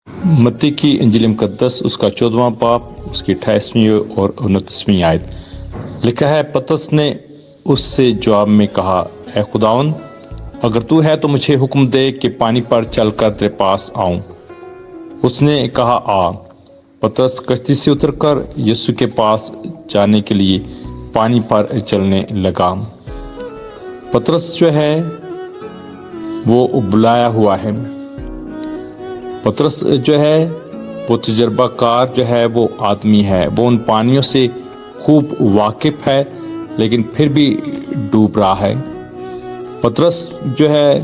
मत्ती की इंजील मुकद्दस उसका 14वां बाब उसकी 28वीं और 29वीं आयत। लिखा है, पतरस ने उससे जवाब में कहा, ऐ खुदावन, अगर तू है तो मुझे हुक्म दे कि पानी पर चलकर तेरे पास आऊं। उसने कहा, आ। पतरस कश्ती से उतरकर यीशु के पास जाने के लिए पानी पर चलने लगा। पतरस जो है वो बुलाया हुआ है। पतरस जो है वो तजर्बाकार जो है वो आदमी है। वो उन पानियों से खूब वाकिफ है, लेकिन फिर भी डूब रहा है। पतरस जो है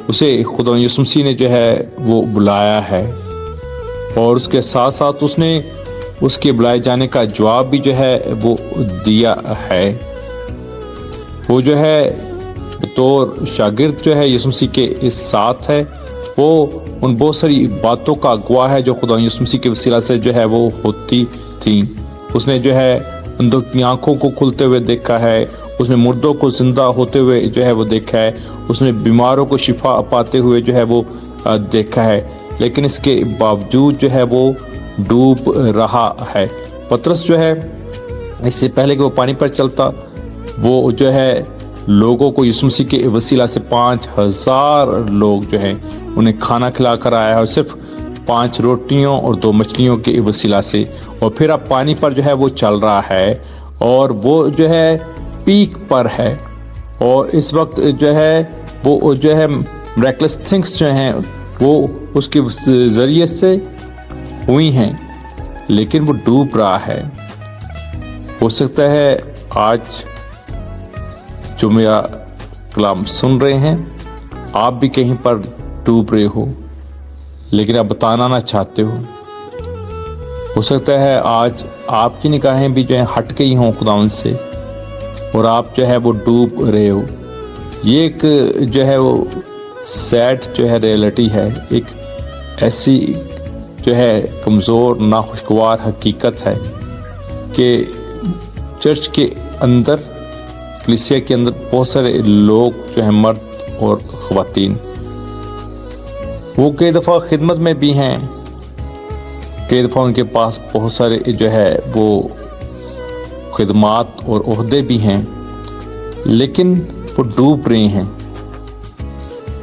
उसे खुदा यीशु मसीह ने जो है वो बुलाया है, और उसके साथ साथ उसने उसके बुलाए जाने का जवाब भी जो है वो दिया है। वो जो है बतौर शागिर्द जो है यीशु मसीह के इस साथ है। वो उन बहुत सारी बातों का गवाह है जो खुदा यीशु मसीह के वसीला से जो है वो होती थी। उसने जो है अंधों की आंखों को खुलते हुए देखा है, उसने मुर्दों को जिंदा होते हुए जो है वो देखा है, उसने बीमारों को शिफा पाते हुए जो है वो देखा है, लेकिन इसके बावजूद जो है वो डूब रहा है। पतरस जो है इससे पहले कि वो पानी पर चलता, वो जो है लोगों को यीशु मसीह के वसीला से 5000 लोग जो हैं उन्हें खाना खिला कर आया है, और सिर्फ 5 रोटियों और 2 मछलियों के वसीला से। और फिर अब पानी पर जो है वो चल रहा है, और वो जो है पीक पर है, और इस वक्त जो है वो जो है मिरेकलस थिंग्स जो हैं वो उसके जरिए से हुई हैं, लेकिन वो डूब रहा है। हो सकता है आज जो मेरा कलाम सुन रहे हैं आप भी कहीं पर डूब रहे हो, लेकिन आप बताना ना चाहते हो सकता है आज आपकी निगाहें भी जो है हट गई हों खुदावन से, और आप जो है वो डूब रहे हो। ये एक जो है वो सैड जो है रियलिटी है, एक ऐसी जो है कमज़ोर नाखुशगवार हकीकत है कि चर्च के अंदर, कलीसिया के अंदर बहुत सारे लोग जो हैं, मर्द और ख़वातीन, वो कई दफ़ा खिदमत में भी हैं, कई दफ़ा उनके पास बहुत सारे जो है वो खिदमात और ओहदे भी हैं, लेकिन वो डूब रहे हैं।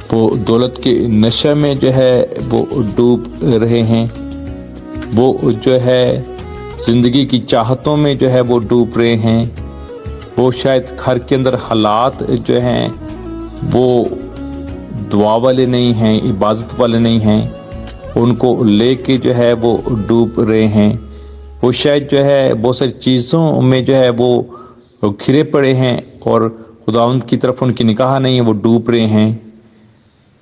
वो दौलत के नशे में जो है वो डूब रहे हैं। वो जो है ज़िंदगी की चाहतों में जो है वो डूब रहे हैं। वो शायद घर के अंदर हालात जो हैं वो दुआ वाले नहीं हैं, इबादत वाले नहीं हैं, उनको लेके जो है वो डूब रहे हैं। वो शायद जो है बहुत सारी चीज़ों में जो है वो घिरे पड़े हैं, और खुदावंद की तरफ उनकी निगाह नहीं है, वो डूब रहे हैं।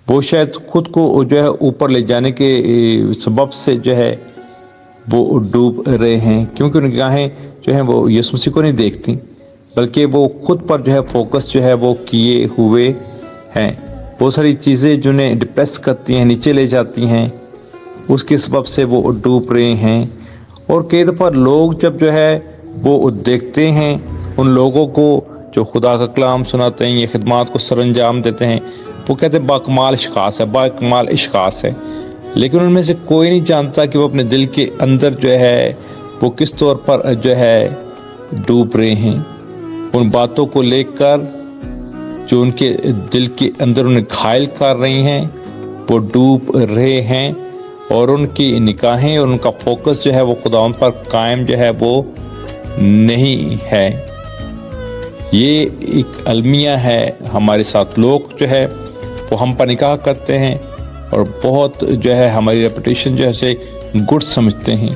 वो शायद खुद को जो है ऊपर ले जाने के सबब से जो है वो डूब रहे हैं, क्योंकि उनकी निगाहें जो हैं वो यीशु मसीह को नहीं देखती, बल्कि वो खुद पर जो है फोकस जो है वो किए हुए हैं। बहुत सारी चीज़ें जिन्हें डिप्रेस करती हैं, नीचे ले जाती हैं, उसके सबब से वो डूब रहे हैं। और कई दफ़ा लोग जब जो है वो देखते हैं उन लोगों को जो खुदा का कलाम सुनाते हैं, ये खिदमात को सर अंजाम देते हैं, वो कहते हैं बाकमाल इश्कास है, बाकमाल इश्कास है, लेकिन उनमें से कोई नहीं जानता कि वो अपने दिल के अंदर जो है वो किस तौर पर जो है डूब रहे हैं। उन बातों को लेकर जो उनके दिल के अंदर उन्हें घायल कर रही हैं, वो डूब रहे हैं, और उनकी निगाहें और उनका फोकस जो है वो खुदावंद पर कायम जो है वो नहीं है। ये एक अलमिया है हमारे साथ। लोग जो है वो हम पर निगाह करते हैं, और बहुत जो है हमारी रेपुटेशन जो है गुड समझते हैं,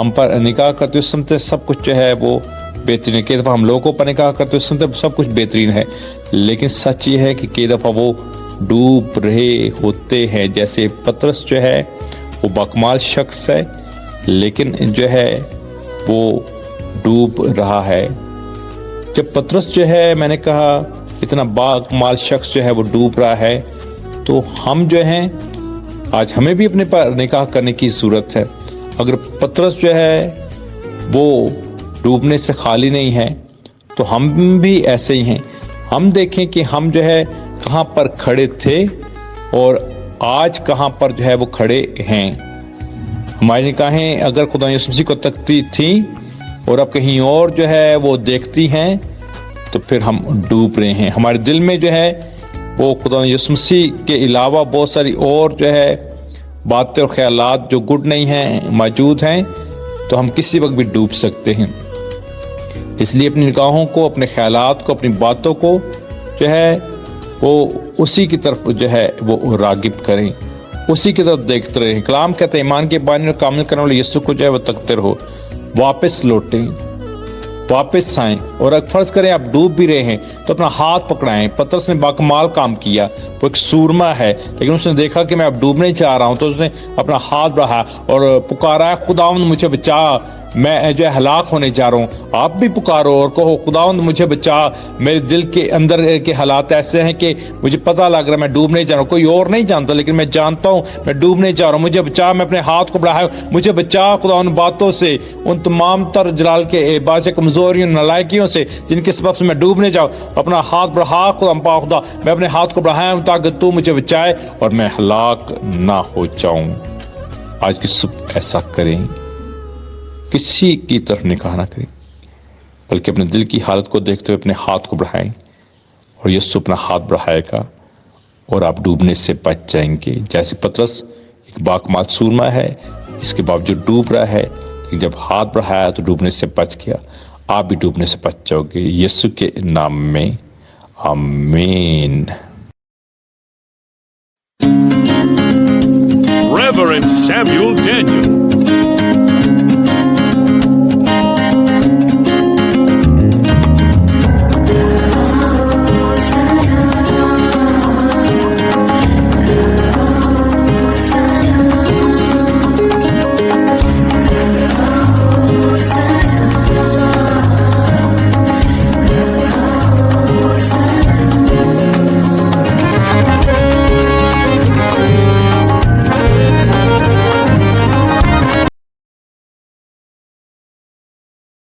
हम पर निगाह करते हुए समझते सब कुछ जो है वो बेहतरीन है। कई दफ़ा हम लोगों पर निगाह करते हुए समझते सब कुछ बेहतरीन है, लेकिन सच ये है कि कई दफ़ा वो डूब रहे होते हैं। जैसे पतरस जो है वो बाकमाल शख्स है, लेकिन जो है वो डूब रहा है। जब पतरस जो है, मैंने कहा इतना बाकमाल शख्स जो है वो डूब रहा है, तो हम जो हैं आज हमें भी अपने पर निगाह करने की ज़रूरत है। अगर पतरस जो है वो डूबने से खाली नहीं है, तो हम भी ऐसे ही हैं। हम देखें कि हम जो है कहाँ पर खड़े थे और آج کہاں پر جو ہے وہ کھڑے ہیں. ہماری نگاہیں اگر خدا یسوع مسیح کو تکتی تھیں اور اب کہیں اور جو ہے وہ دیکھتی ہیں تو پھر ہم ڈوب رہے ہیں. ہمارے دل میں جو ہے وہ خدا یسوع مسیح کے علاوہ بہت ساری اور جو ہے باتیں اور خیالات جو گڈ نہیں ہیں موجود ہیں، تو ہم کسی وقت بھی ڈوب سکتے ہیں. اس لیے اپنی نگاہوں کو، اپنے خیالات کو، اپنی باتوں کو جو ہے وہ اسی کی طرف جو ہے وہ راغب کریں، اسی کی طرف دیکھتے رہیں. کلام کہتے ہیں ایمان کے بانی اور کامل کرنے والے یسوع کو جو ہے وہ تکتے رہو، واپس لوٹیں، واپس آئیں. اور اگر فرض کریں آپ ڈوب بھی رہے ہیں تو اپنا ہاتھ پکڑائیں. پطرس نے باکمال کام کیا، وہ ایک سورما ہے، لیکن اس نے دیکھا کہ میں اب ڈوبنے چاہ رہا ہوں تو اس نے اپنا ہاتھ بڑھایا اور پکارا ہے خداوند مجھے بچا، میں جو ہے ہلاک ہونے جا رہا ہوں. آپ بھی پکارو اور کہو خداوند مجھے بچا، میرے دل کے اندر کے حالات ایسے ہیں کہ مجھے پتہ لگ رہا ہے میں ڈوبنے جا رہا ہوں. کوئی اور نہیں جانتا لیکن میں جانتا ہوں میں ڈوبنے جا رہا ہوں، مجھے بچا. میں اپنے ہاتھ کو بڑھایا، مجھے بچا خداوند باتوں سے، ان تمام تر جلال کے باعث کمزوریوں نالائکیوں سے جن کے سبب سے میں ڈوبنے جاؤں. اپنا ہاتھ بڑھا خدا، میں اپنے ہاتھ کو بڑھایا ہوں تاکہ تو مجھے بچائے اور میں ہلاک نہ ہو جاؤں. آج کی صبح ایسا کریں، کسی کی طرف نگاہ نہ کریں بلکہ اپنے دل کی حالت کو دیکھتے ہوئے اپنے ہاتھ کو بڑھائیں اور یسوع اپنا ہاتھ بڑھائے گا اور آپ ڈوبنے سے بچ جائیں گے. جیسے پطرس ایک باکمال سورما ہے، اس کے باوجود ڈوب رہا ہے، لیکن جب ہاتھ بڑھایا تو ڈوبنے سے بچ گیا. آپ بھی ڈوبنے سے بچ جاؤ گے یسوع کے نام میں، آمین. Reverend Samuel Daniel.